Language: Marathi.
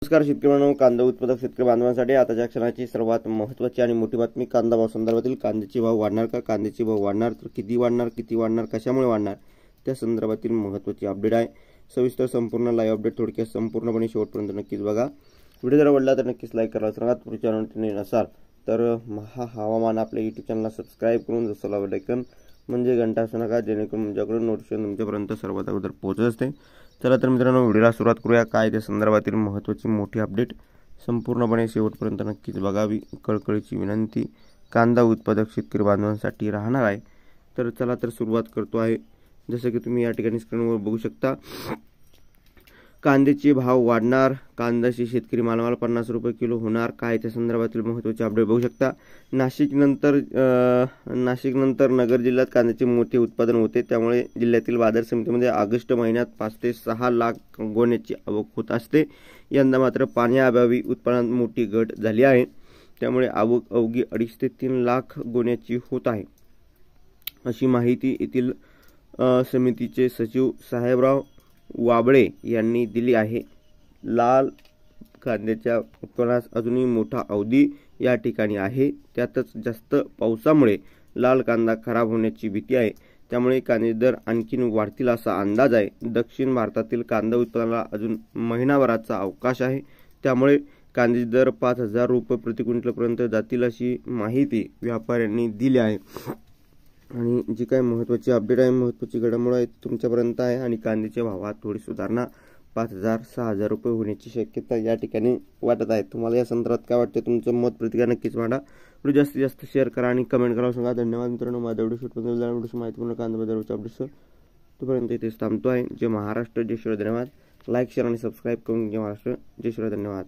नमस्कार शेतकरी बांधवांनो, कांदा उत्पादक शेतकरी बांधवांसाठी आताच्या क्षणाची सर्वात महत्त्वाची आणि मोठी बातमी। कांदा भाव संदर्भातील कांद्याचे भाव वाढणार का, कांद्याचे भाव वाढणार तर किती वाढणार, कशामुळे वाढणार त्या संदर्भातील महत्त्वाची अपडेट आहे। सविस्तर संपूर्ण लाईव्ह अपडेट थोडक्यात संपूर्णपणे शेवटपर्यंत नक्कीच बघा। व्हिडिओ जर आवडला तर नक्कीच लाईक करा। सर्वात पुढे चॅनल नसाल तर हवामान आपल्या YouTube चॅनलला सबस्क्राइब करून जसं लावलं आयकॉन म्हणजे घंटा असू नका, जेणेकरून तुमच्याकडून नोटिफिकेशन तुमच्यापर्यंत सर्वात अगोदर पोहोचत असते। चला तर मित्रांनो, व्हिडिओला सुरुवात करूया। काय त्या संदर्भातील महत्त्वाची मोठी अपडेट संपूर्णपणे शेवटपर्यंत नक्कीच बघावी, कळकळीची विनंती कांदा उत्पादक शेतकरी बांधवांसाठी राहणार आहे। तर चला तर सुरुवात करतो आहे। जसं की तुम्ही या ठिकाणी स्क्रीनवर बघू शकता, कांद्याचे भाव वाढणार, कांद्याचे शेतकरी मालामाल 50 रुपये किलो होणार। काय त्या संदर्भातील महत्त्वाचे अपडेट बघू शकता। नाशिक नंतर नगर जिल्ह्यात कांद्याचे मोठे उत्पादन होते, त्यामुळे जिल्ह्यातील बाजार समितीमध्ये ऑगस्ट महिन्यात 5 ते 6 लाख गोण्याची आवक होत असते। यंदा मात्र पाण्याअभावी उत्पादनात मोठी घट झाली आहे, त्यामुळे आवक अवघी 2.5 ते 3 लाख गोण्याची होत आहे, अशी माहिती येथील समितीचे सचिव साहेबराव वाबळे यांनी दिली आहे। लाल कांद्याच्या उत्पादनास अजूनही मोठा अवधी या ठिकाणी आहे, त्यातच जास्त पावसामुळे लाल कांदा खराब होण्याची भीती आहे, त्यामुळे कांदे दर आणखी वाढतील असा अंदाज आहे। दक्षिण भारतातील कांदा उत्पादनाला अजून महिनाभराचा अवकाश आहे, त्यामुळे कांद्याचे दर 5000 रुपये प्रति क्विंटलपर्यंत जातील अशी माहिती व्यापाऱ्यांनी दिली आहे। आणि जी काही महत्त्वाची अपडेट आहे, महत्त्वाची घडामोड आहे तुमच्यापर्यंत आहे। आणि कांद्याच्या भावात थोडी सुधारणा 5000-6000 रुपये होण्याची शक्यता या ठिकाणी वाटत आहे। तुम्हाला या संदर्भात काय वाटते, तुमचं मत प्रतिक्रिया नक्कीच मांडा। व्हिडिओ जास्तीत जास्त शेअर करा आणि कमेंट करा सांगा। धन्यवाद मित्रांनो। माझा व्हिडिओ शूट माहितीपूर्ण कांदा बाजाराच्या अपडेट्स तोपर्यंत इथेच थांबतो आहे। जय महाराष्ट्र, जय श्री, धन्यवाद। लाईक शेअर आणि सबस्क्राईब करून जय महाराष्ट्र, जय श्री, धन्यवाद।